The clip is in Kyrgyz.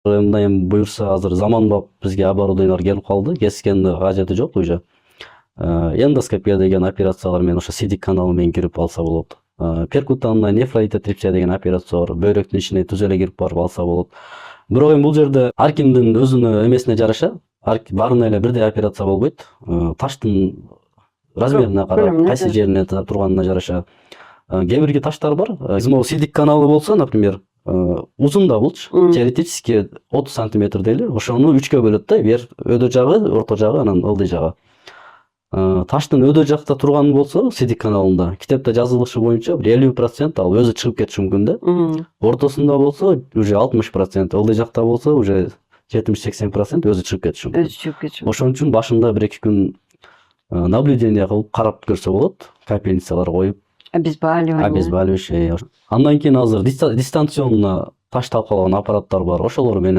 Мындай эми буюрса азыр заманбап бизге оборудованиялар келип калды. Кескенди кажети жок уже. Эндоскопия деген операциялар менен ошо сидик каналы менен кирип алса болот. Перкутанная нефролитотрипсия деген операция бар. Бөйрөктүн ичине түз эле кирип барып алса болот. Бирок эми бул жерде ар кимдин өзүнүн эмесине жараша баарына эле бирдей операция болбойт. Таштын размерине карап, кайсы жерине турганына жараша. Кээ бирки таштар бар. Могу сидик каналы болсо, например, узун да булчу, теоретически 30 сантиметр дейли. Ошону 3кө бөлөт да, өдө жагы, орто жагы, анан ылдый жагы. Таштын өдө жакта турганы болсо, сидик каналында китепте жазылышы боюнча 50% ал өзү чыгып кетиши мүмкүн да. Ортосунда болсо уже 60%, ылдый жакта болсо уже 70-80% өзү чыгып кетиши мүмкүн. Ошон үчүн башында 1-2 күн наблюдение кылып карап көрсө болот, капельницалар коюп. Обезболивающее. Андан кийин азыр дистанционно таш талкалаган аппараттар бар. Ошолор менен